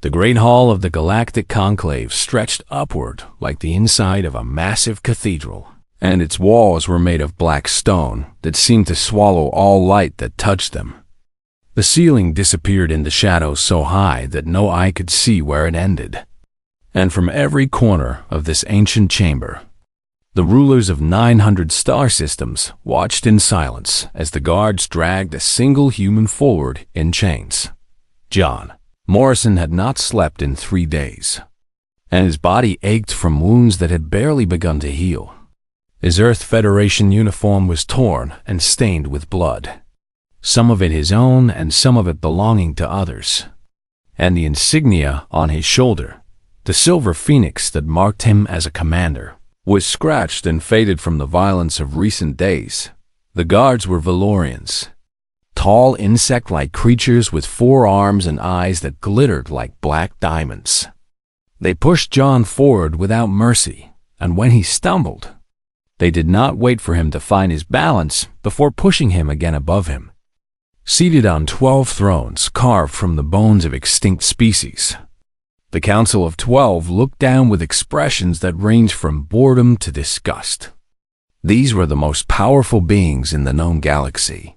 The great hall of the Galactic Conclave stretched upward like the inside of a massive cathedral, and its walls were made of black stone that seemed to swallow all light that touched them. The ceiling disappeared into shadows so high that no eye could see where it ended. And from every corner of this ancient chamber, the rulers of 900 star systems watched in silence as the guards dragged a single human forward in chains. John Morrison had not slept in 3 days, and his body ached from wounds that had barely begun to heal. His Earth Federation uniform was torn and stained with blood, some of it his own and some of it belonging to others. And the insignia on his shoulder, the silver phoenix that marked him as a commander, was scratched and faded from the violence of recent days. The guards were Valorians, tall insect-like creatures with 4 arms and eyes that glittered like black diamonds. They pushed John forward without mercy, and when he stumbled, they did not wait for him to find his balance before pushing him again above him. Seated on 12 thrones carved from the bones of extinct species, the Council of 12 looked down with expressions that ranged from boredom to disgust. These were the most powerful beings in the known galaxy,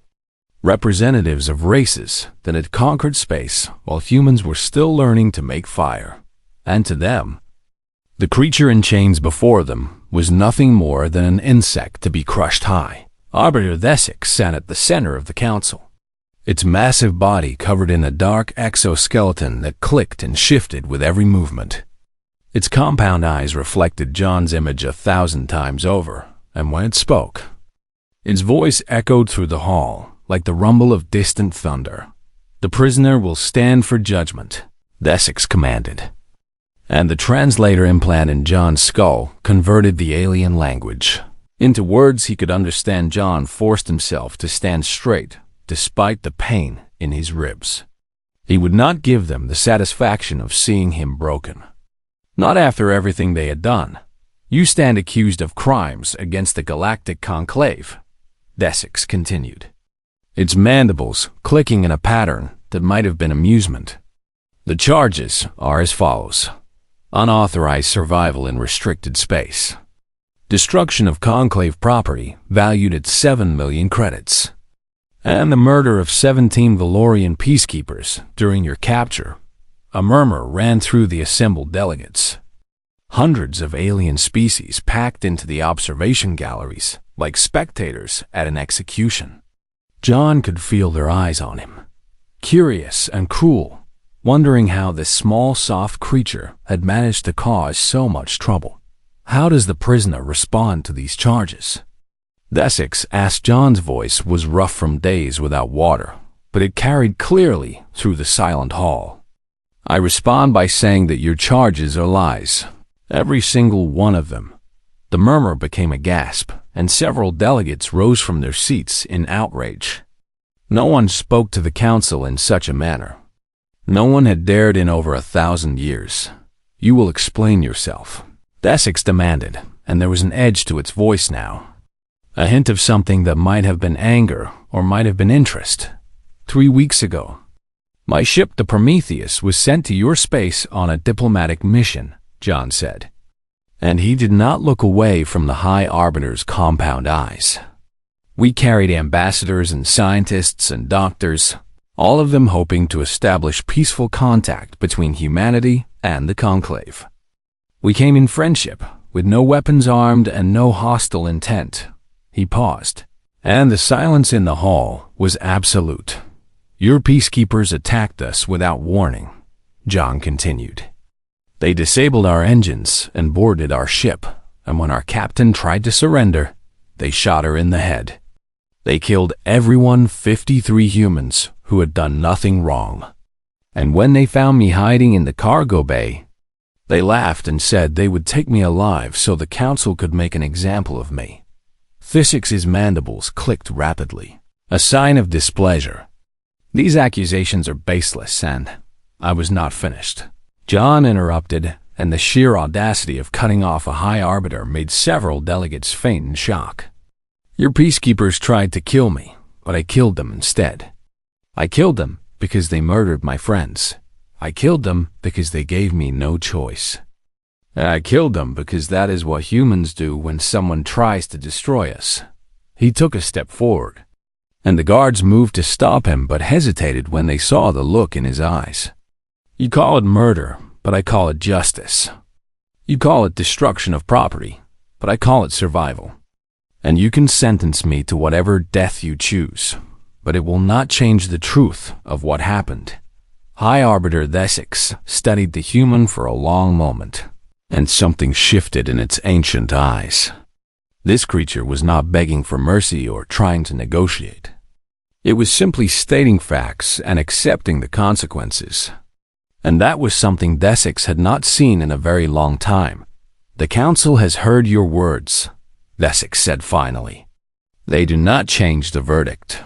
representatives of races that had conquered space while humans were still learning to make fire. And to them, the creature in chains before them was nothing more than an insect to be crushed high. Arbiter Thesix sat at the center of the council, its massive body covered in a dark exoskeleton that clicked and shifted with every movement. Its compound eyes reflected John's image 1,000 times over, and when it spoke, its voice echoed through the hall like the rumble of distant thunder. "The prisoner will stand for judgment," Thesix commanded. And the translator implant in John's skull converted the alien language into words he could understand. John forced himself to stand straight despite the pain in his ribs. He would not give them the satisfaction of seeing him broken. Not after everything they had done. "You stand accused of crimes against the Galactic Conclave," Thesix continued, its mandibles clicking in a pattern that might have been amusement. "The charges are as follows: unauthorized survival in restricted space, destruction of Conclave property valued at 7 million credits, and the murder of 17 Valorian peacekeepers during your capture." A murmur ran through the assembled delegates. Hundreds of alien species packed into the observation galleries like spectators at an execution. John could feel their eyes on him, curious and cruel, wondering how this small, soft creature had managed to cause so much trouble. "How does the prisoner respond to these charges?" Thesix asked. John's voice was rough from days without water, but it carried clearly through the silent hall. "I respond by saying that your charges are lies. Every single one of them." The murmur became a gasp, and several delegates rose from their seats in outrage. No one spoke to the council in such a manner. No one had dared in over 1,000 years. "You will explain yourself," Thesix demanded, and there was an edge to its voice now. A hint of something that might have been anger or might have been interest. 3 weeks ago, my ship, the Prometheus, was sent to your space on a diplomatic mission, John said. And he did not look away from the High Arbiter's compound eyes. "We carried ambassadors and scientists and doctors, all of them hoping to establish peaceful contact between humanity and the Conclave. We came in friendship, with no weapons armed and no hostile intent." He paused, and the silence in the hall was absolute. "Your peacekeepers attacked us without warning," John continued. "They disabled our engines and boarded our ship, and when our captain tried to surrender, they shot her in the head. They killed everyone, 53 humans, who had done nothing wrong. And when they found me hiding in the cargo bay, they laughed and said they would take me alive so the council could make an example of me." Thesix's mandibles clicked rapidly, a sign of displeasure. "These accusations are baseless, and..." I was not finished. John interrupted, and the sheer audacity of cutting off a High Arbiter made several delegates faint in shock. "Your peacekeepers tried to kill me, but I killed them instead. I killed them because they murdered my friends. I killed them because they gave me no choice. I killed them because that is what humans do when someone tries to destroy us." He took a step forward, and the guards moved to stop him but hesitated when they saw the look in his eyes. "You call it murder, but I call it justice. You call it destruction of property, but I call it survival. And you can sentence me to whatever death you choose, but it will not change the truth of what happened." High Arbiter Thesix studied the human for a long moment, and something shifted in its ancient eyes. This creature was not begging for mercy or trying to negotiate. It was simply stating facts and accepting the consequences. And that was something Thesix had not seen in a very long time. "The council has heard your words," Thesix said finally. "They do not change the verdict.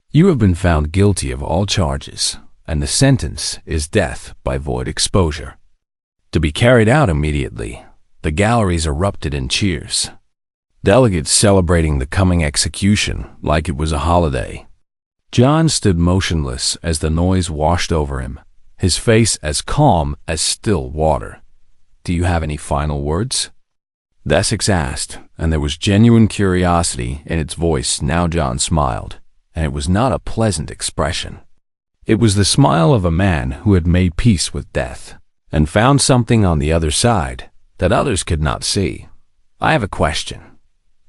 You have been found guilty of all charges, and the sentence is death by void exposure. To be carried out immediately." The galleries erupted in cheers, delegates celebrating the coming execution like it was a holiday. John stood motionless as the noise washed over him, his face as calm as still water. "Do you have any final words?" Thesix asked, and there was genuine curiosity in its voice. Now John smiled, and it was not a pleasant expression. It was the smile of a man who had made peace with death and found something on the other side that others could not see. "I have a question,"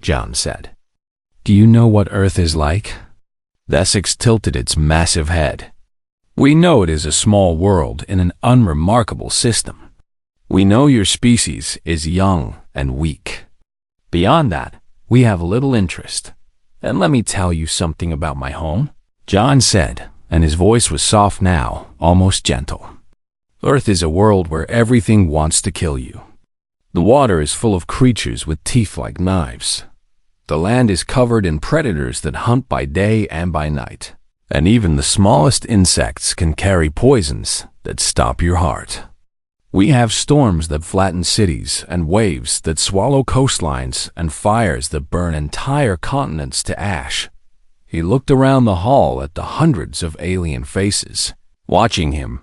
John said. "Do you know what Earth is like?" Thesix tilted its massive head. "We know it is a small world in an unremarkable system. We know your species is young and weak. Beyond that, we have little interest. And let me tell you something about my home," John said, and his voice was soft now, almost gentle. "Earth is a world where everything wants to kill you. The water is full of creatures with teeth like knives. The land is covered in predators that hunt by day and by night. And even the smallest insects can carry poisons that stop your heart. We have storms that flatten cities and waves that swallow coastlines and fires that burn entire continents to ash." He looked around the hall at the hundreds of alien faces watching him,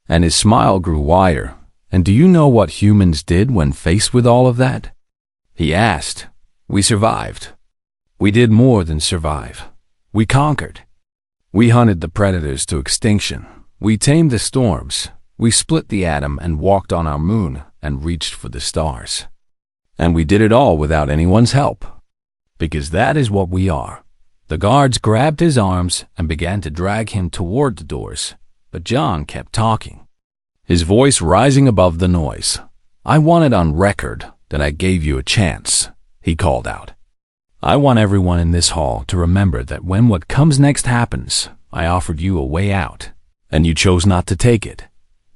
and his smile grew wider. "And do you know what humans did when faced with all of that?" he asked. "We survived. We did more than survive. We conquered. We hunted the predators to extinction. We tamed the storms. We split the atom and walked on our moon and reached for the stars. And we did it all without anyone's help. Because that is what we are." The guards grabbed his arms and began to drag him toward the doors, but John kept talking, his voice rising above the noise. "I want it on record that I gave you a chance," he called out. "I want everyone in this hall to remember that when what comes next happens, I offered you a way out, and you chose not to take it."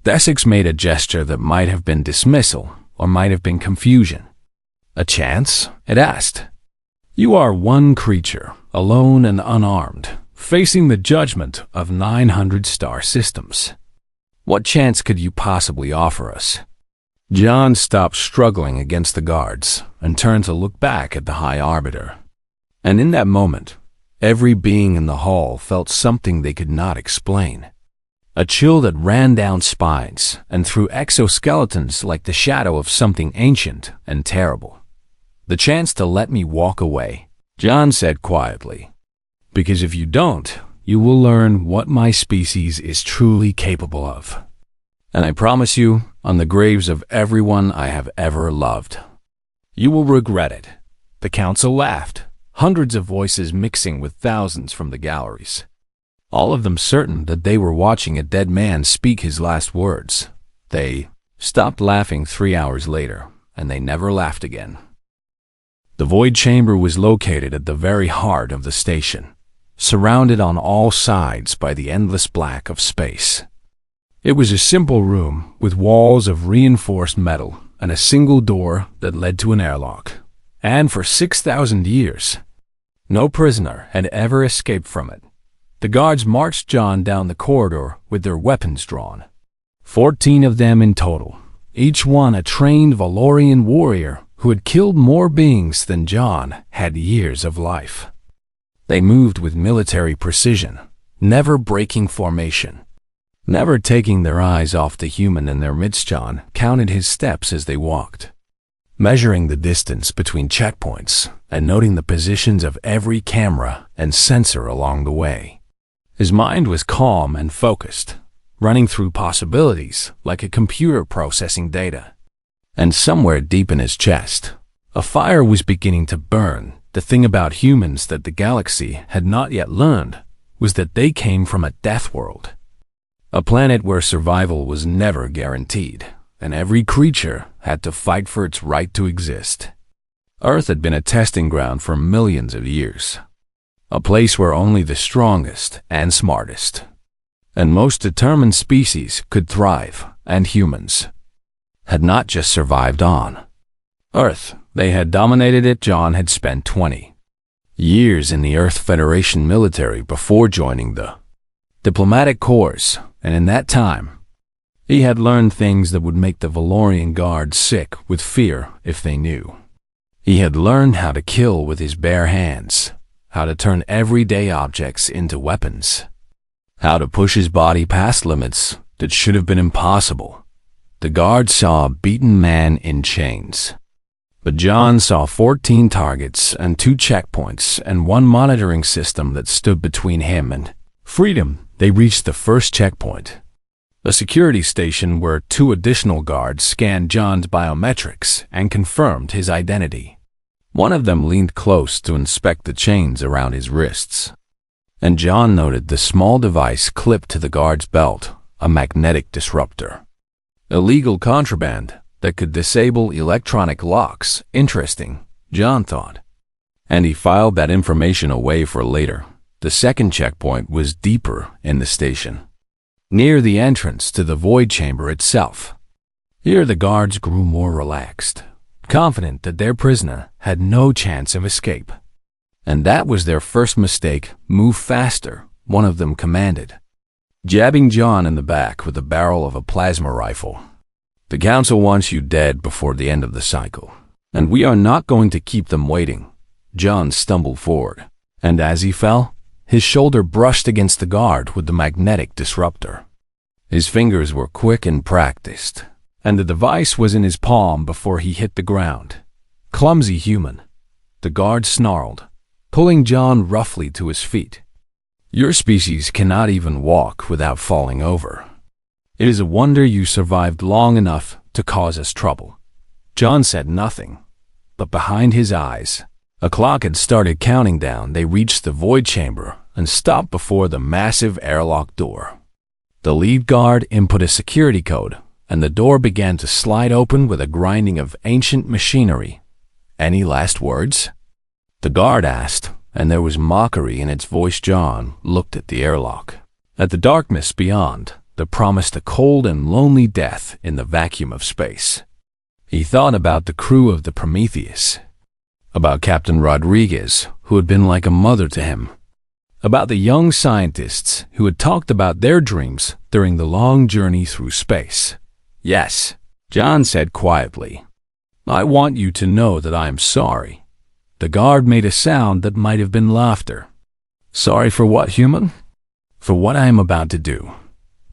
Thesix made a gesture that might have been dismissal or might have been confusion. "A chance?" it asked. "You are one creature, alone and unarmed, facing the judgment of 900 star systems. What chance could you possibly offer us?" John stopped struggling against the guards and turned to look back at the High Arbiter. And in that moment, every being in the hall felt something they could not explain. A chill that ran down spines and through exoskeletons like the shadow of something ancient and terrible. "The chance to let me walk away," John said quietly. "Because if you don't, you will learn what my species is truly capable of. And I promise you, on the graves of everyone I have ever loved. You will regret it." The council laughed, hundreds of voices mixing with thousands from the galleries, all of them certain that they were watching a dead man speak his last words. They stopped laughing 3 hours later, and they never laughed again. The void chamber was located at the very heart of the station, surrounded on all sides by the endless black of space. It was a simple room with walls of reinforced metal and a single door that led to an airlock. And for 6,000 years, no prisoner had ever escaped from it. The guards marched John down the corridor with their weapons drawn. 14 of them in total, each one a trained Valorian warrior who had killed more beings than John had years of life. They moved with military precision, never breaking formation. Never taking their eyes off the human in their midst, John counted his steps as they walked, measuring the distance between checkpoints and noting the positions of every camera and sensor along the way. His mind was calm and focused, running through possibilities like a computer processing data. And somewhere deep in his chest, a fire was beginning to burn. The thing about humans that the galaxy had not yet learned was that they came from a death world, a planet where survival was never guaranteed, and every creature had to fight for its right to exist. Earth had been a testing ground for millions of years, a place where only the strongest and smartest and most determined species could thrive, and humans had not just survived on Earth, they had dominated it. John had spent 20 years in the Earth Federation military before joining the diplomatic corps, and in that time, he had learned things that would make the Valorian guards sick with fear if they knew. He had learned how to kill with his bare hands, how to turn everyday objects into weapons, how to push his body past limits that should have been impossible. The guards saw a beaten man in chains, but John saw 14 targets and 2 checkpoints and 1 monitoring system that stood between him and freedom. They reached the first checkpoint, a security station where 2 additional guards scanned John's biometrics and confirmed his identity. One of them leaned close to inspect the chains around his wrists, and John noted the small device clipped to the guard's belt, a magnetic disruptor. Illegal contraband that could disable electronic locks. Interesting, John thought. And he filed that information away for later. The second checkpoint was deeper in the station, near the entrance to the void chamber itself. Here the guards grew more relaxed, confident that their prisoner had no chance of escape. And that was their first mistake. Move faster, one of them commanded, jabbing John in the back with the barrel of a plasma rifle. The council wants you dead before the end of the cycle, and we are not going to keep them waiting. John stumbled forward, and as he fell, his shoulder brushed against the guard with the magnetic disruptor. His fingers were quick and practiced, and the device was in his palm before he hit the ground. Clumsy human. The guard snarled, pulling John roughly to his feet. Your species cannot even walk without falling over. It is a wonder you survived long enough to cause us trouble. John said nothing, but behind his eyes, a clock had started counting down. They reached the void chamber and stopped before the massive airlock door. The lead guard input a security code, and the door began to slide open with a grinding of ancient machinery. Any last words? The guard asked, and there was mockery in its voice. John looked at the airlock, at the darkness beyond that promised a cold and lonely death in the vacuum of space. He thought about the crew of the Prometheus, about Captain Rodriguez, who had been like a mother to him, about the young scientists who had talked about their dreams during the long journey through space. Yes, John said quietly, I want you to know that I am sorry. The guard made a sound that might have been laughter. Sorry for what, human? For what I am about to do.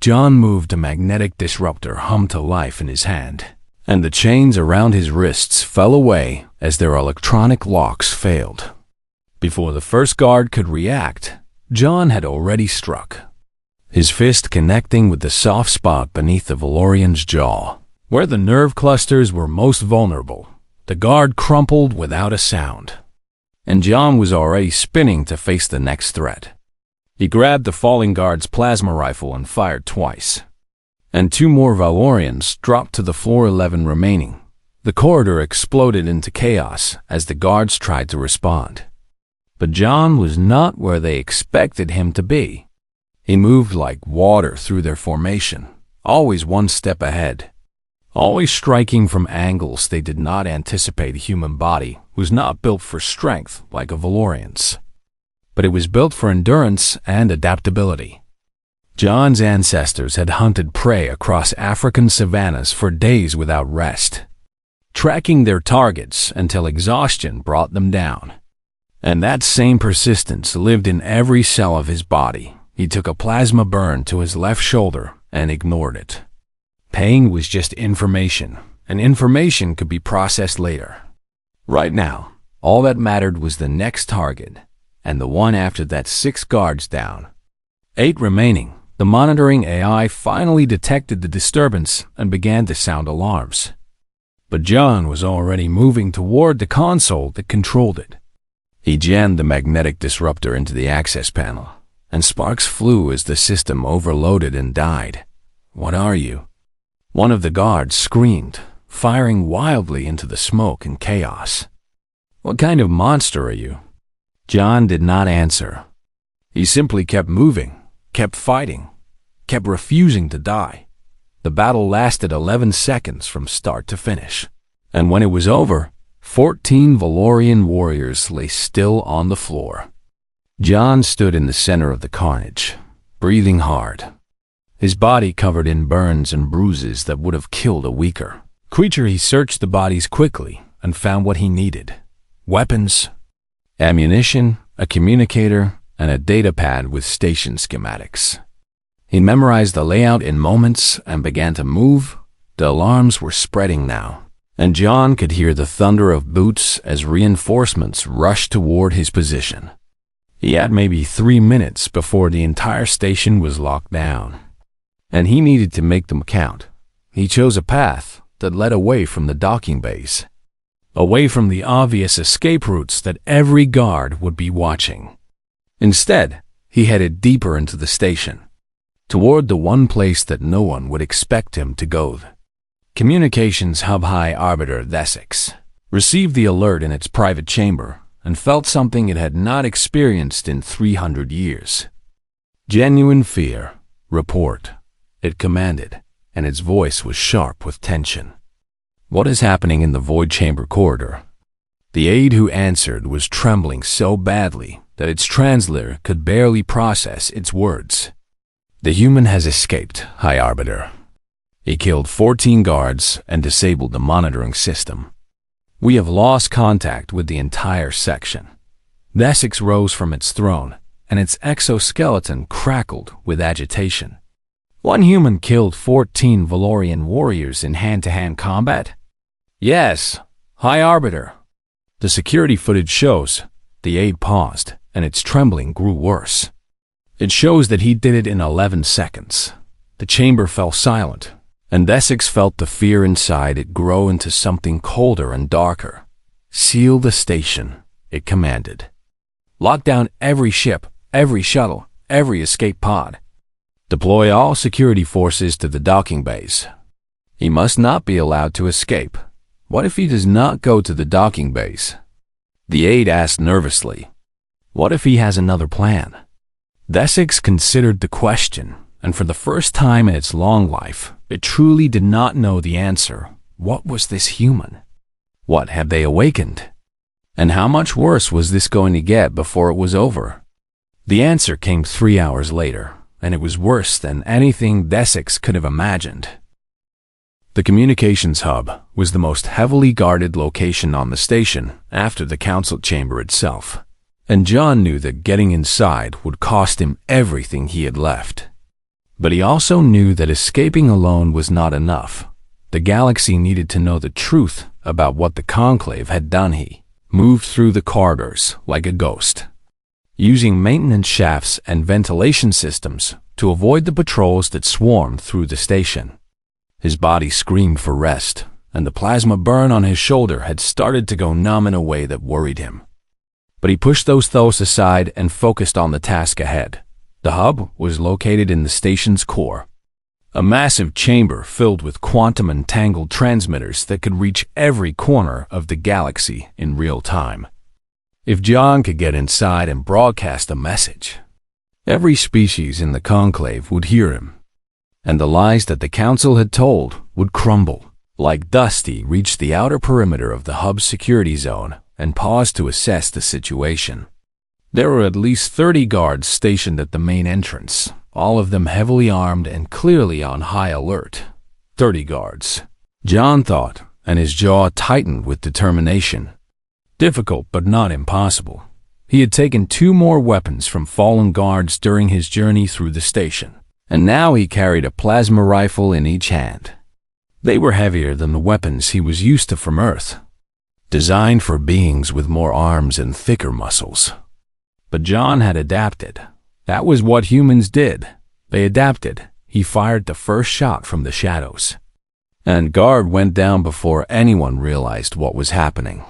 John moved a magnetic disruptor hum to life in his hand, and the chains around his wrists fell away as their electronic locks failed. Before the first guard could react, John had already struck, his fist connecting with the soft spot beneath the Valorian's jaw, where the nerve clusters were most vulnerable. The guard crumpled without a sound, and John was already spinning to face the next threat. He grabbed the falling guard's plasma rifle and fired twice, and 2 more Valorians dropped to the floor, 11 remaining. The corridor exploded into chaos as the guards tried to respond. But John was not where they expected him to be. He moved like water through their formation, always 1 step ahead, always striking from angles they did not anticipate. A human body was not built for strength like a Valorian's, but it was built for endurance and adaptability. John's ancestors had hunted prey across African savannas for days without rest, tracking their targets until exhaustion brought them down. And that same persistence lived in every cell of his body. He took a plasma burn to his left shoulder and ignored it. Pain was just information, and information could be processed later. Right now, all that mattered was the next target, and the one after that 6 guards down. 8 remaining. The monitoring AI finally detected the disturbance and began to sound alarms. But John was already moving toward the console that controlled it. He jammed the magnetic disruptor into the access panel, and sparks flew as the system overloaded and died. "What are you?" One of the guards screamed, firing wildly into the smoke and chaos. "What kind of monster are you?" John did not answer. He simply kept moving, kept fighting, kept refusing to die. The battle lasted 11 seconds from start to finish. And when it was over, 14 Valorian warriors lay still on the floor. John stood in the center of the carnage, breathing hard, his body covered in burns and bruises that would have killed a weaker creature. He searched the bodies quickly and found what he needed: weapons, ammunition, a communicator, and a data pad with station schematics. He memorized the layout in moments and began to move. The alarms were spreading now, and John could hear the thunder of boots as reinforcements rushed toward his position. He had maybe 3 minutes before the entire station was locked down, and he needed to make them count. He chose a path that led away from the docking bays, away from the obvious escape routes that every guard would be watching. Instead, he headed deeper into the station, toward the one place that no one would expect him to go. Communications Hub High Arbiter Thesix received the alert in its private chamber and felt something it had not experienced in 300 years. "Genuine fear. Report," it commanded, and its voice was sharp with tension. "What is happening in the void chamber corridor?" The aide who answered was trembling so badly that its translator could barely process its words. "The human has escaped, High Arbiter. He killed 14 guards and disabled the monitoring system. We have lost contact with the entire section." Thesix rose from its throne, and its exoskeleton crackled with agitation. "One human killed 14 Valorian warriors in hand-to-hand combat?" "Yes, High Arbiter." "The security footage shows." The aide paused, and its trembling grew worse. "It shows that he did it in 11 seconds. The chamber fell silent, and Thesix felt the fear inside it grow into something colder and darker. "Seal the station," it commanded. "Lock down every ship, every shuttle, every escape pod. Deploy all security forces to the docking bays. He must not be allowed to escape." "What if he does not go to the docking bays?" the aide asked nervously. "What if he has another plan?" Thesix considered the question, and for the first time in its long life, it truly did not know the answer. What was this human? What had they awakened? And how much worse was this going to get before it was over? The answer came 3 hours later, and it was worse than anything Thesix could have imagined. The communications hub was the most heavily guarded location on the station after the council chamber itself, and John knew that getting inside would cost him everything he had left. But he also knew that escaping alone was not enough. The galaxy needed to know the truth about what the Conclave had done. He moved through the corridors like a ghost, using maintenance shafts and ventilation systems to avoid the patrols that swarmed through the station. His body screamed for rest, and the plasma burn on his shoulder had started to go numb in a way that worried him. But he pushed those thoughts aside and focused on the task ahead. The hub was located in the station's core, a massive chamber filled with quantum-entangled transmitters that could reach every corner of the galaxy in real time. If John could get inside and broadcast a message, every species in the Conclave would hear him, and the lies that the Council had told would crumble. Like dust, he reached the outer perimeter of the hub's security zone and paused to assess the situation. There were at least 30 guards stationed at the main entrance, all of them heavily armed and clearly on high alert. 30 guards, John thought, and his jaw tightened with determination. Difficult but not impossible. He had taken 2 more weapons from fallen guards during his journey through the station, and now he carried a plasma rifle in each hand. They were heavier than the weapons he was used to from Earth, designed for beings with more arms and thicker muscles. But John had adapted. That was what humans did. They adapted. He fired the first shot from the shadows, and guard went down before anyone realized what was happening.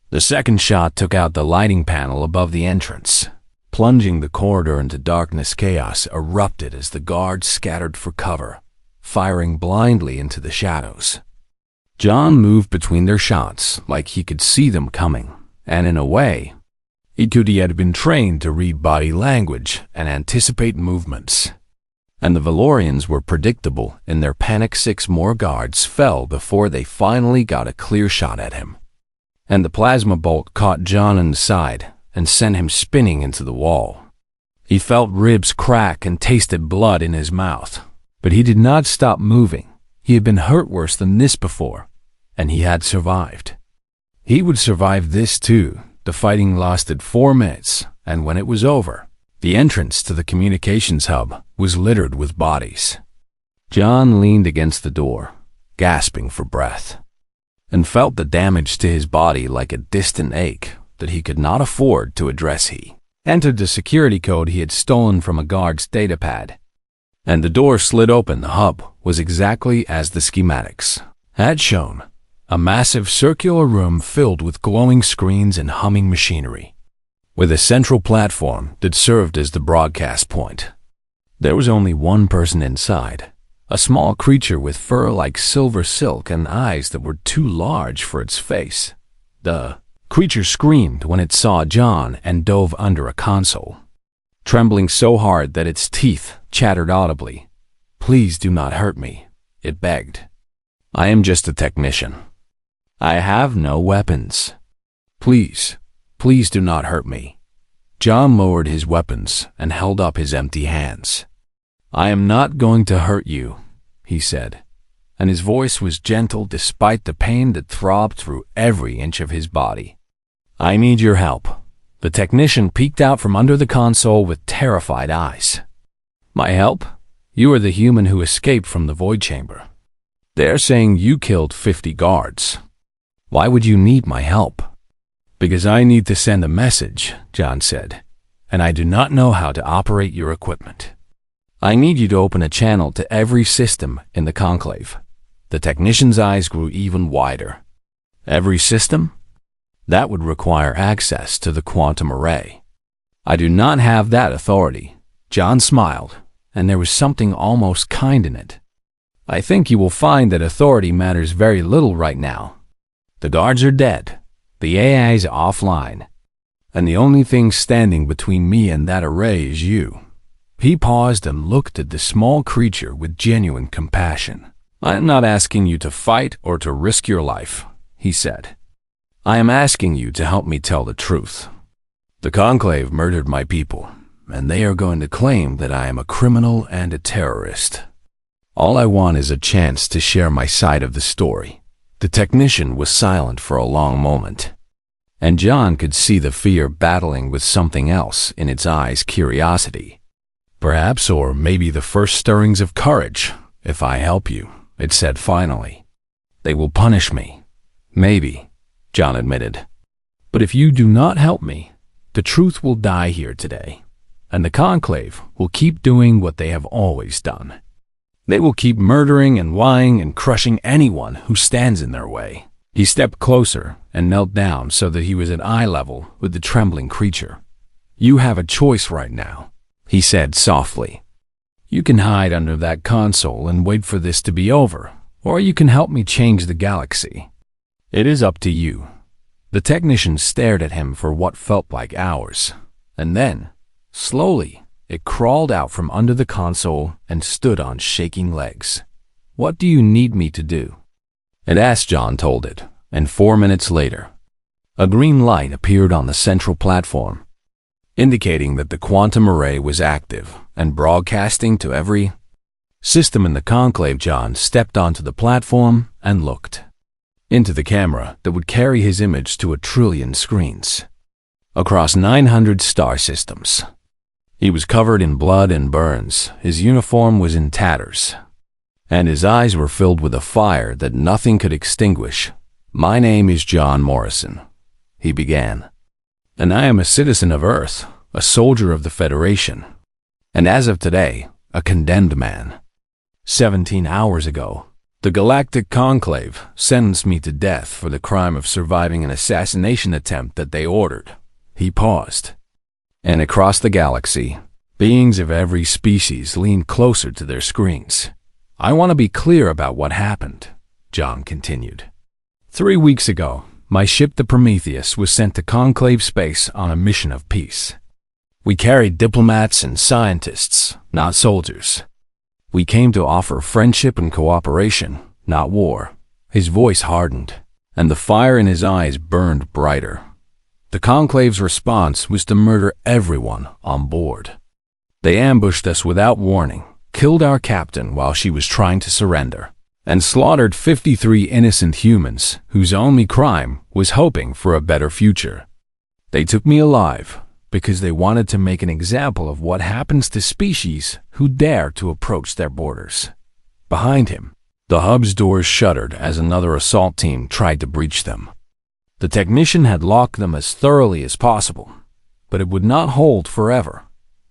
The second shot took out the lighting panel above the entrance. Plunging the corridor into darkness, chaos erupted as the guards scattered for cover, firing blindly into the shadows. John moved between their shots like he could see them coming, and in a way, he had been trained to read body language and anticipate movements. And the Valorians were predictable in their panic. 6 more guards fell before they finally got a clear shot at him. And the plasma bolt caught John in the side and sent him spinning into the wall. He felt ribs crack and tasted blood in his mouth, but he did not stop moving. He had been hurt worse than this before, and he had survived. He would survive this too. The fighting lasted 4 minutes, and when it was over, the entrance to the communications hub was littered with bodies. John leaned against the door, gasping for breath, and felt the damage to his body like a distant ache that he could not afford to address. He entered the security code he had stolen from a guard's datapad, and the door slid open. The hub was exactly as the schematics had shown, a massive circular room filled with glowing screens and humming machinery, with a central platform that served as the broadcast point. There was only one person inside, a small creature with fur like silver silk and eyes that were too large for its face. The creature screamed when it saw John and dove under a console, trembling so hard that its teeth chattered audibly. "Please do not hurt me," it begged. "I am just a technician. I have no weapons. Please, please do not hurt me." John lowered his weapons and held up his empty hands. "I am not going to hurt you," he said, and his voice was gentle despite the pain that throbbed through every inch of his body. "I need your help." The technician peeked out from under the console with terrified eyes. "My help? You are the human who escaped from the void chamber. They're saying you killed 50 guards. Why would you need my help?" "Because I need to send a message," John said, "and I do not know how to operate your equipment. I need you to open a channel to every system in the conclave." The technician's eyes grew even wider. "Every system? That would require access to the quantum array." "I do not have that authority." John smiled, and there was something almost kind in it. "I think you will find that authority matters very little right now. The guards are dead, the AI is offline, and the only thing standing between me and that array is you." He paused and looked at the small creature with genuine compassion. "I am not asking you to fight or to risk your life," he said. "I am asking you to help me tell the truth. The Conclave murdered my people, and they are going to claim that I am a criminal and a terrorist. All I want is a chance to share my side of the story." The technician was silent for a long moment, and John could see the fear battling with something else in its eyes, curiosity. "Perhaps, or maybe the first stirrings of courage, if I help you," it said finally. "They will punish me. Maybe," John admitted. "But if you do not help me, the truth will die here today, and the Conclave will keep doing what they have always done. They will keep murdering and lying and crushing anyone who stands in their way." He stepped closer and knelt down so that he was at eye level with the trembling creature. "You have a choice right now," he said softly. "You can hide under that console and wait for this to be over, or you can help me change the galaxy. It is up to you." The technician stared at him for what felt like hours, and then, slowly, it crawled out from under the console and stood on shaking legs. "What do you need me to do?" It asked. John told it, and 4 minutes later, a green light appeared on the central platform, indicating that the quantum array was active and broadcasting to every system in the conclave. John stepped onto the platform and looked into the camera that would carry his image to 1 trillion screens across 900 star systems. He was covered in blood and burns, his uniform was in tatters, and his eyes were filled with a fire that nothing could extinguish. "My name is John Morrison," he began, "and I am a citizen of Earth, a soldier of the Federation, and as of today, a condemned man. 17 hours ago, the Galactic Conclave sentenced me to death for the crime of surviving an assassination attempt that they ordered." He paused. And across the galaxy, beings of every species leaned closer to their screens. "I want to be clear about what happened," John continued. 3 weeks ago, my ship the Prometheus was sent to Conclave space on a mission of peace. We carried diplomats and scientists, not soldiers. We came to offer friendship and cooperation, not war. His voice hardened, and the fire in his eyes burned brighter. The Conclave's response was to murder everyone on board. They ambushed us without warning, killed our captain while she was trying to surrender, and slaughtered 53 innocent humans whose only crime was hoping for a better future. They took me alive because they wanted to make an example of what happens to species who dare to approach their borders. Behind him, the hub's doors shuddered as another assault team tried to breach them. The technician had locked them as thoroughly as possible, but it would not hold forever.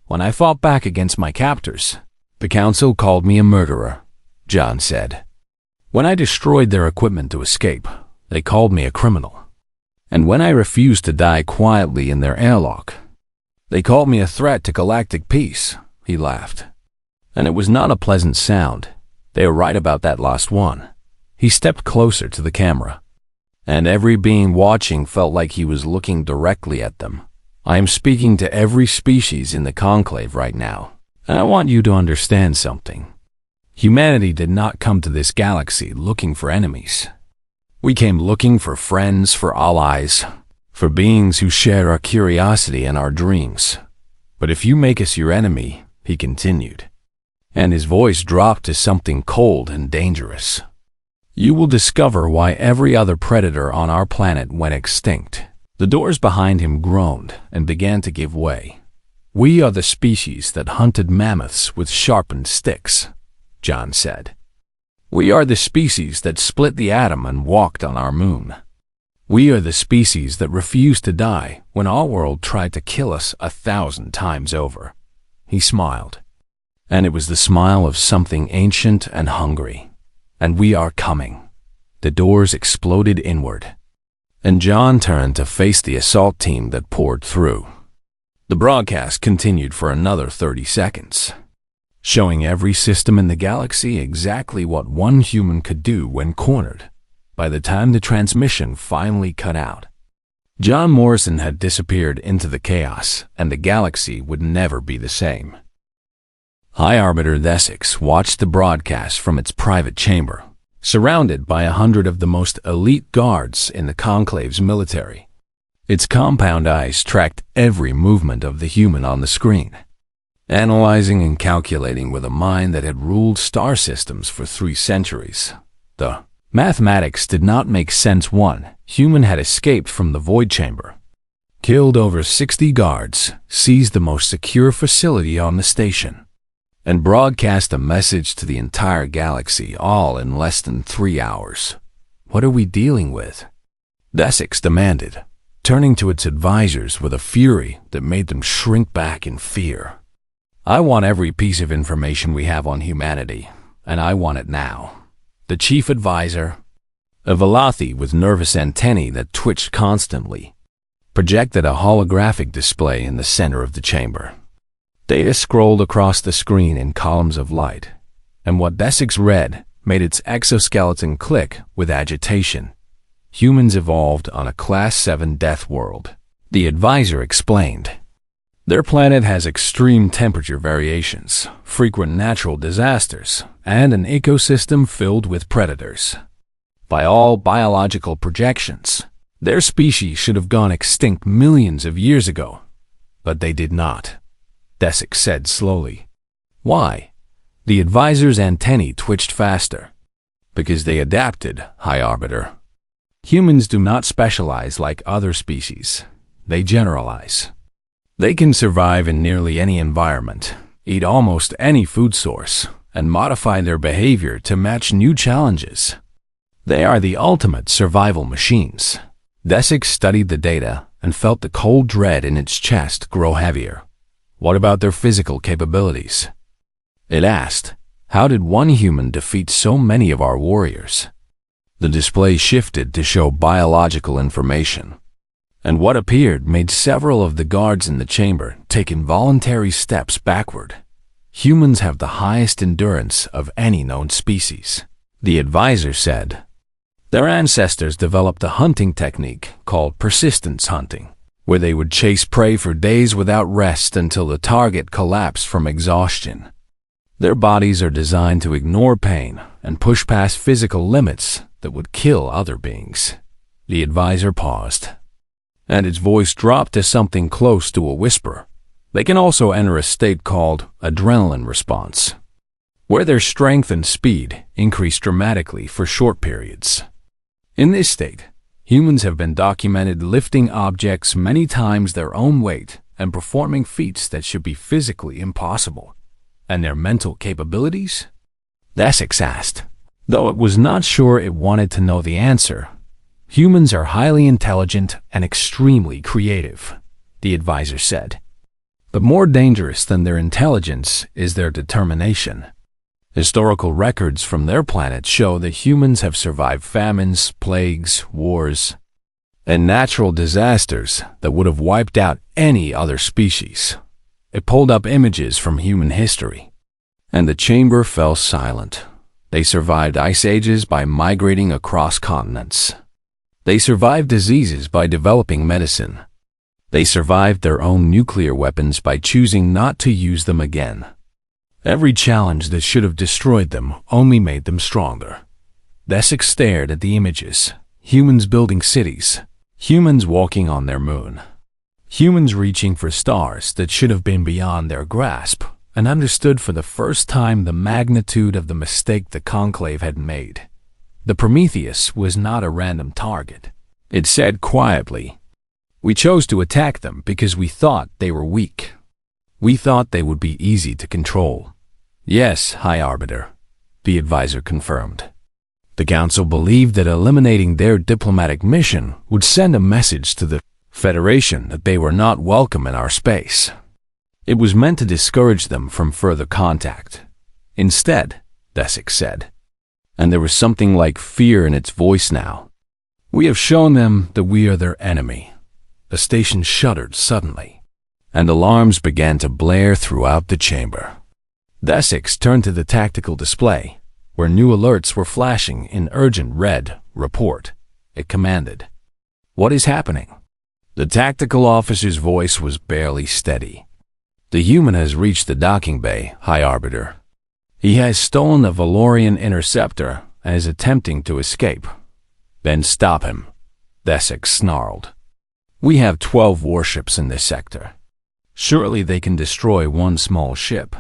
When I fought back against my captors, the council called me a murderer, John said. When I destroyed their equipment to escape, they called me a criminal. And when I refused to die quietly in their airlock, they called me a threat to galactic peace, he laughed. And it was not a pleasant sound. They were right about that last one. He stepped closer to the camera, and every being watching felt like he was looking directly at them. I am speaking to every species in the Conclave right now, and I want you to understand something. Humanity did not come to this galaxy looking for enemies. We came looking for friends, for allies, for beings who share our curiosity and our dreams. But if you make us your enemy, he continued, and his voice dropped to something cold and dangerous, you will discover why every other predator on our planet went extinct. The doors behind him groaned and began to give way. We are the species that hunted mammoths with sharpened sticks, John said. We are the species that split the atom and walked on our moon. We are the species that refused to die when our world tried to kill us 1,000 times over. He smiled, and it was the smile of something ancient and hungry. And we are coming. The doors exploded inward, and John turned to face the assault team that poured through. The broadcast continued for another 30 seconds, showing every system in the galaxy exactly what one human could do when cornered. By the time the transmission finally cut out, John Morrison had disappeared into the chaos, and the galaxy would never be the same. High Arbiter Essex watched the broadcast from its private chamber, surrounded by 100 of the most elite guards in the Conclave's military. Its compound eyes tracked every movement of the human on the screen, analyzing and calculating with a mind that had ruled star systems for 3 centuries. The mathematics did not make sense. One human had escaped from the void chamber, killed over 60 guards, seized the most secure facility on the station, and broadcast a message to the entire galaxy all in less than 3 hours. What are we dealing with? Essex demanded, turning to its advisors with a fury that made them shrink back in fear. I want every piece of information we have on humanity, and I want it now. The chief advisor, a Velothi with nervous antennae that twitched constantly, projected a holographic display in the center of the chamber. Data scrolled across the screen in columns of light, and what Essex read made its exoskeleton click with agitation. Humans evolved on a Class 7 death world, the advisor explained. Their planet has extreme temperature variations, frequent natural disasters, and an ecosystem filled with predators. By all biological projections, their species should have gone extinct millions of years ago, but they did not. Essex said slowly. Why? The advisor's antennae twitched faster. Because they adapted, High Arbiter. Humans do not specialize like other species. They generalize. They can survive in nearly any environment, eat almost any food source, and modify their behavior to match new challenges. They are the ultimate survival machines. Desix studied the data and felt the cold dread in its chest grow heavier. What about their physical capabilities? It asked, how did one human defeat so many of our warriors? The display shifted to show biological information, and what appeared made several of the guards in the chamber take involuntary steps backward. Humans have the highest endurance of any known species, the advisor said. Their ancestors developed a hunting technique called persistence hunting, where they would chase prey for days without rest until the target collapsed from exhaustion. Their bodies are designed to ignore pain and push past physical limits that would kill other beings. The advisor paused, and its voice dropped to something close to a whisper. They can also enter a state called adrenaline response, where their strength and speed increase dramatically for short periods. In this state, humans have been documented lifting objects many times their own weight and performing feats that should be physically impossible. And their mental capabilities? Desix asked, though it was not sure it wanted to know the answer. Humans are highly intelligent and extremely creative, the advisor said. But more dangerous than their intelligence is their determination. Historical records from their planet show that humans have survived famines, plagues, wars, and natural disasters that would have wiped out any other species. It pulled up images from human history, and the chamber fell silent. They survived ice ages by migrating across continents. They survived diseases by developing medicine. They survived their own nuclear weapons by choosing not to use them again. Every challenge that should have destroyed them only made them stronger. Desix stared at the images. Humans building cities. Humans walking on their moon. Humans reaching for stars that should have been beyond their grasp, and understood for the first time the magnitude of the mistake the Conclave had made. The Prometheus was not a random target. It said quietly, "We chose to attack them because we thought they were weak. We thought they would be easy to control." "Yes, High Arbiter," the advisor confirmed. The Council believed that eliminating their diplomatic mission would send a message to the Federation that they were not welcome in our space. It was meant to discourage them from further contact. Instead, Desix said, and there was something like fear in its voice now, "We have shown them that we are their enemy." The station shuddered suddenly, and alarms began to blare throughout the chamber. Desix turned to the tactical display, where new alerts were flashing in urgent red. "Report," it commanded. "What is happening?" The tactical officer's voice was barely steady. "The human has reached the docking bay, High Arbiter. He has stolen a Valorian interceptor and is attempting to escape." "Then stop him," Desix snarled. "We have 12 warships in this sector. Surely they can destroy one small ship."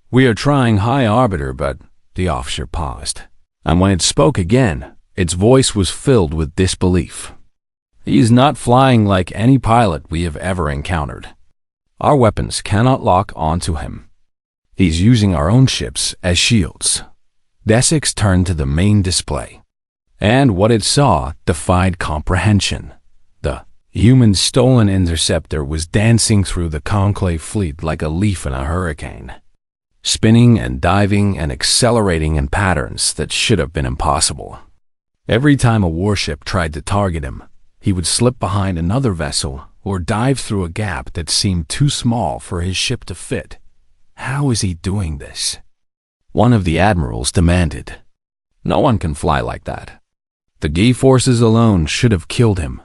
"We are trying, High Arbiter, but—" The officer paused, and when it spoke again, its voice was filled with disbelief. "He is not flying like any pilot we have ever encountered. Our weapons cannot lock onto him. He's using our own ships as shields." Desix turned to the main display, and what it saw defied comprehension. The human stolen interceptor was dancing through the Conclave fleet like a leaf in a hurricane, spinning and diving and accelerating in patterns that should have been impossible. Every time a warship tried to target him, he would slip behind another vessel or dive through a gap that seemed too small for his ship to fit. How is he doing this? One of the admirals demanded. No one can fly like that. The G forces alone should have killed him,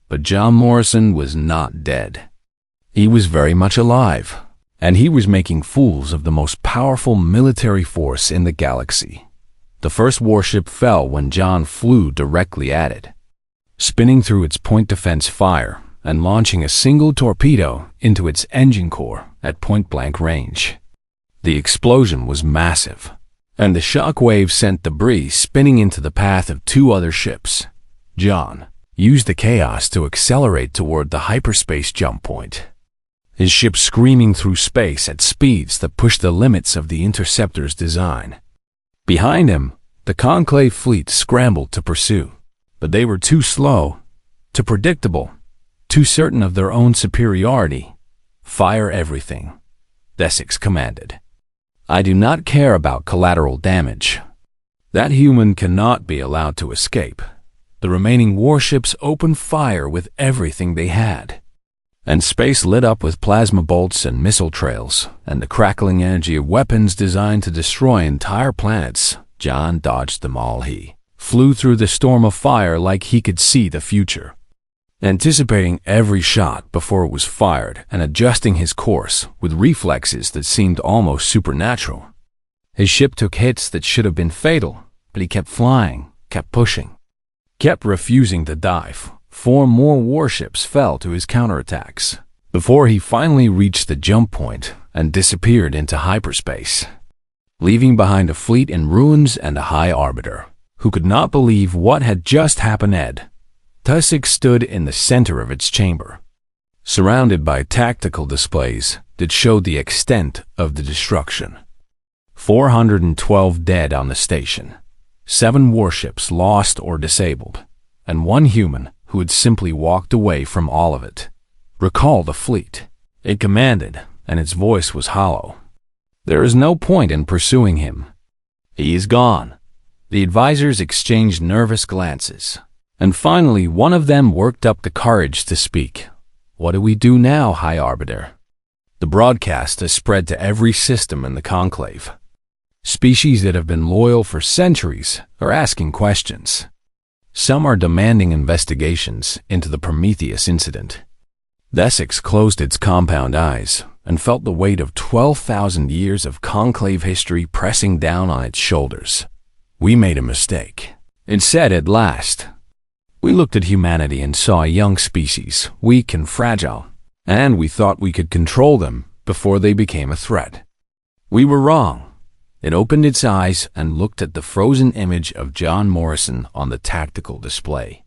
but John Morrison was not dead. He was very much alive, and he was making fools of the most powerful military force in the galaxy. The first warship fell when John flew directly at it, spinning through its point defense fire and launching a single torpedo into its engine core at point-blank range. The explosion was massive, and the shock wave sent debris spinning into the path of 2 other ships. John used the chaos to accelerate toward the hyperspace jump point. his ship screaming through space at speeds that pushed the limits of the interceptor's design. Behind him, the Conclave fleet scrambled to pursue, but they were too slow, too predictable, too certain of their own superiority. "Fire everything," Desix commanded. "I do not care about collateral damage." That human cannot be allowed to escape. The remaining warships opened fire with everything they had, and space lit up with plasma bolts and missile trails, and the crackling energy of weapons designed to destroy entire planets. John dodged them all. He flew through the storm of fire like he could see the future, anticipating every shot before it was fired and adjusting his course with reflexes that seemed almost supernatural. His ship took hits that should have been fatal, but he kept flying, kept pushing, kept refusing to dive. 4 more warships fell to his counterattacks before he finally reached the jump point and disappeared into hyperspace, leaving behind a fleet in ruins and a high arbiter who could not believe what had just happened. Desix stood in the center of its chamber, surrounded by tactical displays that showed the extent of the destruction. 412 dead on the station, 7 warships lost or disabled, and 1 human who had simply walked away from all of it. "Recall the fleet," it commanded, and its voice was hollow. "There is no point in pursuing him. He is gone." The advisors exchanged nervous glances, and finally one of them worked up the courage to speak. "What do we do now, High Arbiter?" The broadcast has spread to every system in the Conclave. Species that have been loyal for centuries are asking questions. Some are demanding investigations into the Prometheus incident. Desix closed its compound eyes and felt the weight of 12,000 years of Conclave history pressing down on its shoulders. "We made a mistake," it said at last. "We looked at humanity and saw a young species, weak and fragile, and we thought we could control them before they became a threat. We were wrong." It opened its eyes and looked at the frozen image of John Morrison on the tactical display,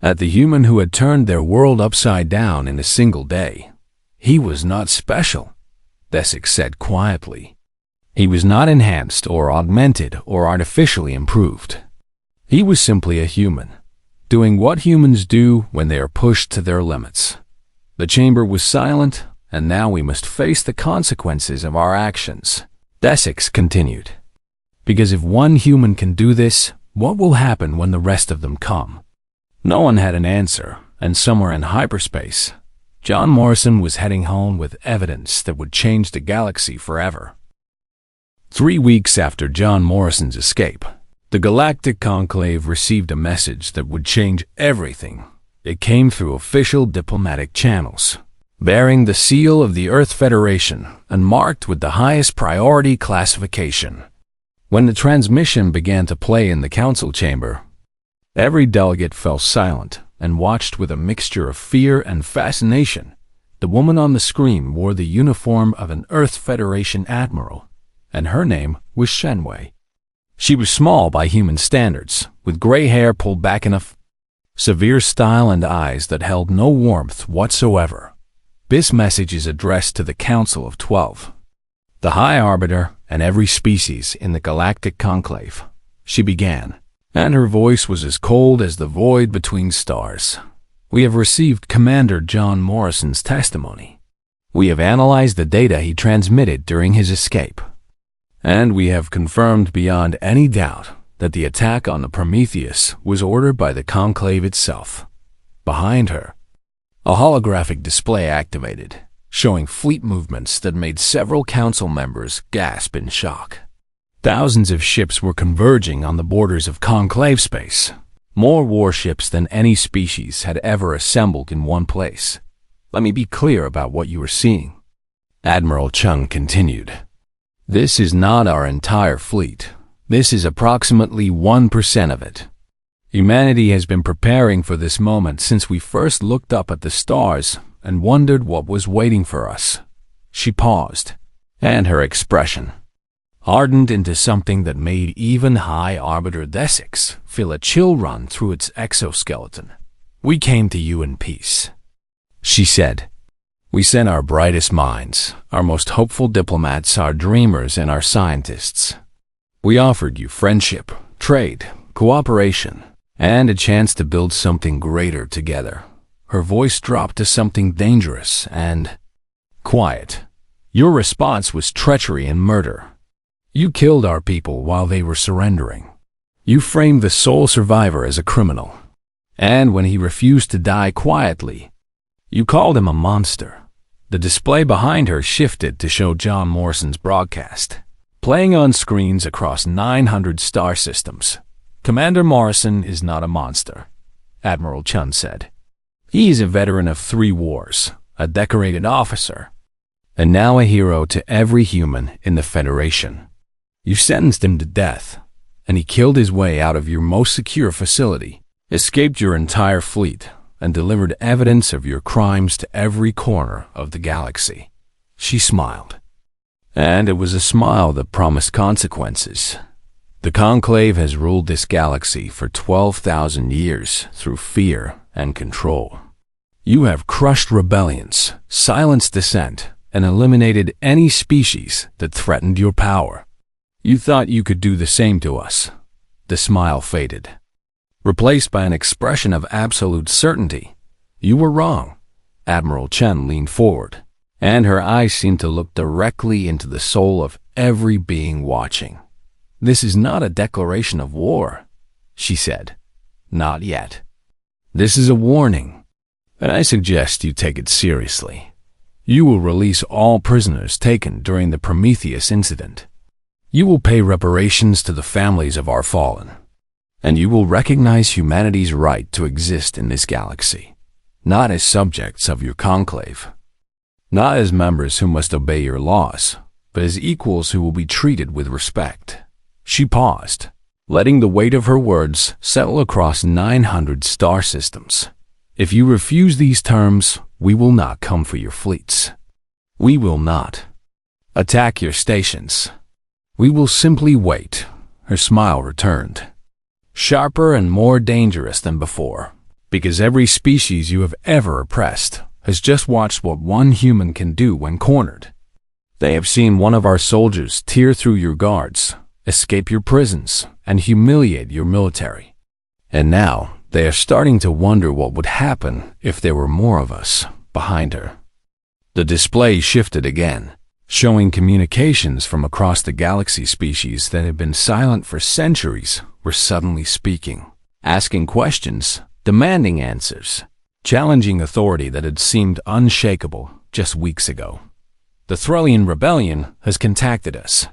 at the human who had turned their world upside down in a single day. "He was not special," Desix said quietly. "He was not enhanced or augmented or artificially improved. He was simply a human, doing what humans do when they are pushed to their limits." The chamber was silent, and now we must face the consequences of our actions, Desix continued. "Because if one human can do this, what will happen when the rest of them come?" No one had an answer, and somewhere in hyperspace, John Morrison was heading home with evidence that would change the galaxy forever. 3 weeks after John Morrison's escape, the Galactic Conclave received a message that would change everything. It came through official diplomatic channels, bearing the seal of the Earth Federation and marked with the highest priority classification. When the transmission began to play in the council chamber, every delegate fell silent and watched with a mixture of fear and fascination. The woman on the screen wore the uniform of an Earth Federation admiral, and her name was Shenwei. She was small by human standards, with gray hair pulled back in a severe style and eyes that held no warmth whatsoever. This message is addressed to the Council of 12, the High Arbiter, and every species in the Galactic Conclave, she began, and her voice was as cold as the void between stars. "We have received Commander John Morrison's testimony. We have analyzed the data he transmitted during his escape, and we have confirmed beyond any doubt that the attack on the Prometheus was ordered by the Conclave itself." Behind her, a holographic display activated, showing fleet movements that made several council members gasp in shock. Thousands of ships were converging on the borders of Conclave space, more warships than any species had ever assembled in one place. "Let me be clear about what you are seeing," Admiral Chung continued. "This is not our entire fleet. This is approximately 1% of it. Humanity has been preparing for this moment since we first looked up at the stars and wondered what was waiting for us." She paused, and her expression hardened into something that made even High Arbiter Desix feel a chill run through its exoskeleton. "We came to you in peace," she said. We sent our brightest minds, our most hopeful diplomats, our dreamers, and our scientists. We offered you friendship, trade, cooperation, and a chance to build something greater together. Her voice dropped to something dangerous and quiet. Your response was treachery and murder. You killed our people while they were surrendering. You framed the sole survivor as a criminal. And when he refused to die quietly, you called him a monster. The display behind her shifted to show John Morrison's broadcast, playing on screens across 900 star systems. Commander Morrison is not a monster, Admiral Chun said. He is a veteran of 3 wars, a decorated officer, and now a hero to every human in the Federation. You sentenced him to death, and he killed his way out of your most secure facility, escaped your entire fleet, and delivered evidence of your crimes to every corner of the galaxy. She smiled. And it was a smile that promised consequences. The Conclave has ruled this galaxy for 12,000 years through fear and control. You have crushed rebellions, silenced dissent, and eliminated any species that threatened your power. You thought you could do the same to us. The smile faded, replaced by an expression of absolute certainty. You were wrong. Admiral Chen leaned forward, and her eyes seemed to look directly into the soul of every being watching. This is not a declaration of war, she said. Not yet. This is a warning, and I suggest you take it seriously. You will release all prisoners taken during the Prometheus incident. You will pay reparations to the families of our fallen, and you will recognize humanity's right to exist in this galaxy, not as subjects of your conclave, not as members who must obey your laws, but as equals who will be treated with respect. She paused, letting the weight of her words settle across 900 star systems. If you refuse these terms, we will not come for your fleets. We will not attack your stations. We will simply wait. Her smile returned, sharper and more dangerous than before, because every species you have ever oppressed has just watched what one human can do when cornered. They have seen one of our soldiers tear through your guards, escape your prisons, and humiliate your military. And now they are starting to wonder what would happen if there were more of us behind her. The display shifted again, showing communications from across the galaxy. Species that had been silent for centuries were suddenly speaking, asking questions, demanding answers, challenging authority that had seemed unshakable just weeks ago. The Threllian Rebellion has contacted us,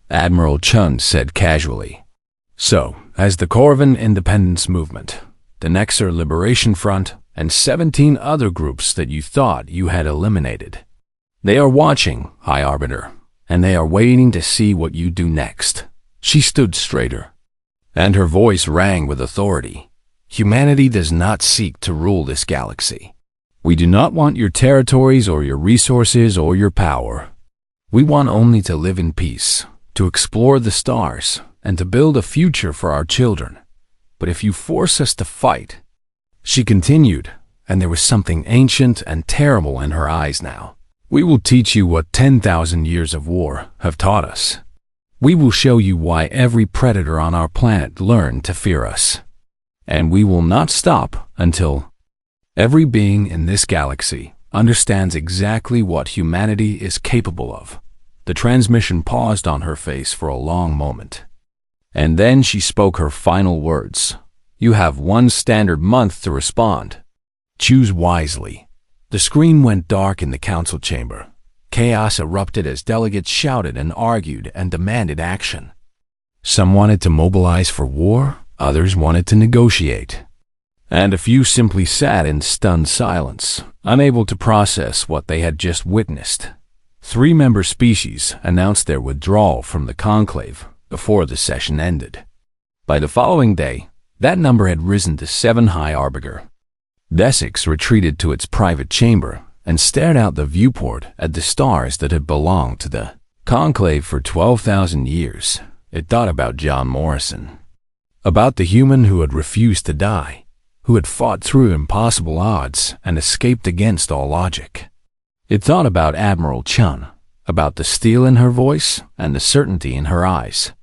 Admiral Chun said casually. So, as the Corvan Independence Movement, the Nexar Liberation Front, and 17 other groups that you thought you had eliminated. They are watching, High Arbiter, and they are waiting to see what you do next. She stood straighter, and her voice rang with authority. Humanity does not seek to rule this galaxy. We do not want your territories or your resources or your power. We want only to live in peace, to explore the stars, and to build a future for our children. But if you force us to fight, she continued, and there was something ancient and terrible in her eyes now. We will teach you what 10,000 years of war have taught us. We will show you why every predator on our planet learned to fear us. And we will not stop until every being in this galaxy understands exactly what humanity is capable of. The transmission paused on her face for a long moment. And then she spoke her final words. You have 1 standard month to respond. Choose wisely. The screen went dark in the council chamber. Chaos erupted as delegates shouted and argued and demanded action. Some wanted to mobilize for war, others wanted to negotiate. And a few simply sat in stunned silence, unable to process what they had just witnessed. 3 member species announced their withdrawal from the conclave before the session ended. By the following day, that number had risen to 7. High Arbiter. Desix retreated to its private chamber and stared out the viewport at the stars that had belonged to the conclave for 12,000 years. It thought about John Morrison, about the human who had refused to die, who had fought through impossible odds and escaped against all logic. It thought about Admiral Chun, about the steel in her voice and the certainty in her eyes.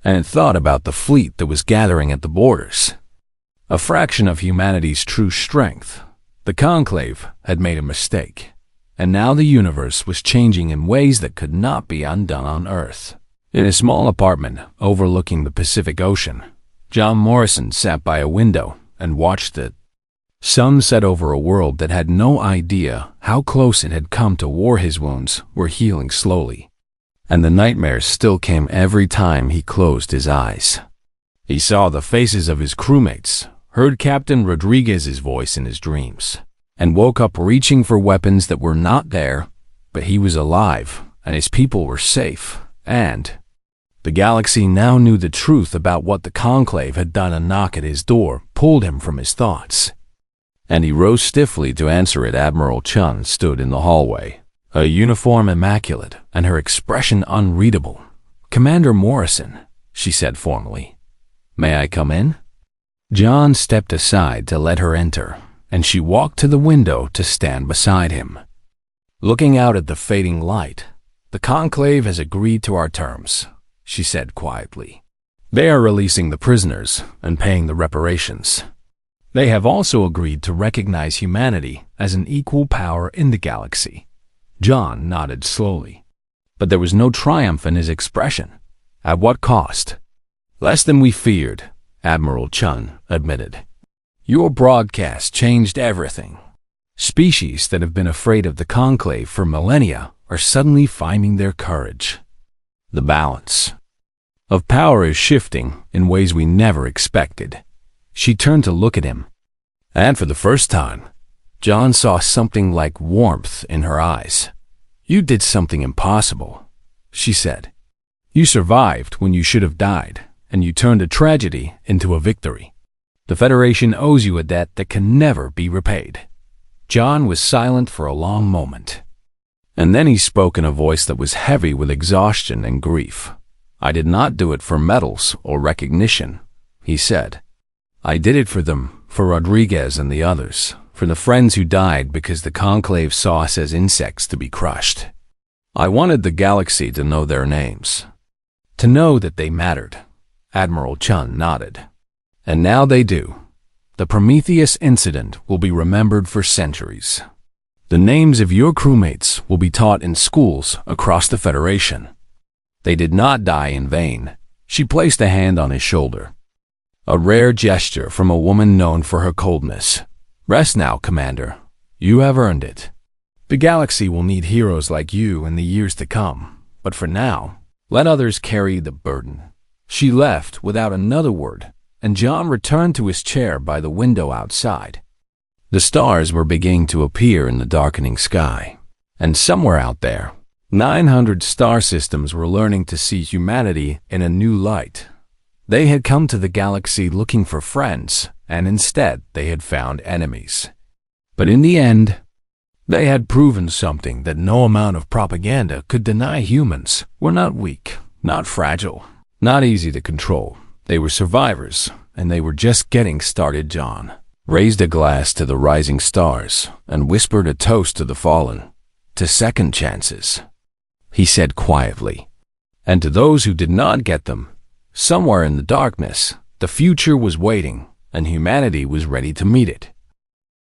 And it thought about the fleet that was gathering at the borders. A fraction of humanity's true strength. The Conclave had made a mistake, and now the universe was changing in ways that could not be undone on Earth. In a small apartment overlooking the Pacific Ocean, John Morrison sat by a window and watched the sun set over a world that had no idea how close it had come to war. His wounds were healing slowly, and the nightmares still came every time he closed his eyes. He saw the faces of his crewmates, heard Captain Rodriguez's voice in his dreams, and woke up reaching for weapons that were not there, but he was alive, and his people were safe, and the galaxy now knew the truth about what the Conclave had done. A knock at his door pulled him from his thoughts, and he rose stiffly to answer it. Admiral Chun stood in the hallway, her uniform immaculate and her expression unreadable. "Commander Morrison," she said formally. "May I come in?" John stepped aside to let her enter, and she walked to the window to stand beside him. Looking out at the fading light, "The Conclave has agreed to our terms," she said quietly. "They are releasing the prisoners and paying the reparations. They have also agreed to recognize humanity as an equal power in the galaxy." John nodded slowly, but there was no triumph in his expression. "At what cost?" "Less than we feared," Admiral Chun admitted. "Your broadcast changed everything. Species that have been afraid of the Conclave for millennia are suddenly finding their courage. The balance of power is shifting in ways we never expected." She turned to look at him, and for the first time, John saw something like warmth in her eyes. "You did something impossible," she said. "You survived when you should have died, and you turned a tragedy into a victory. The Federation owes you a debt that can never be repaid." John was silent for a long moment, and then he spoke in a voice that was heavy with exhaustion and grief. "I did not do it for medals or recognition," he said. "I did it for them, for Rodriguez and the others, for the friends who died because the Conclave saw us as insects to be crushed. I wanted the galaxy to know their names, to know that they mattered." Admiral Chun nodded. "And now they do. The Prometheus incident will be remembered for centuries. The names of your crewmates will be taught in schools across the Federation. They did not die in vain." She placed a hand on his shoulder, a rare gesture from a woman known for her coldness. "Rest now, Commander. You have earned it. The galaxy will need heroes like you in the years to come, but for now, let others carry the burden." She left without another word, and John returned to his chair by the window outside. The stars were beginning to appear in the darkening sky, and somewhere out there, 900 star systems were learning to see humanity in a new light. They had come to the galaxy looking for friends, and instead they had found enemies. But in the end, they had proven something that no amount of propaganda could deny. Humans were not weak, not fragile, not easy to control. They were survivors, and they were just getting started. John raised a glass to the rising stars and whispered a toast to the fallen, to second chances. He said quietly, "And to those who did not get them, somewhere in the darkness, the future was waiting, and humanity was ready to meet it."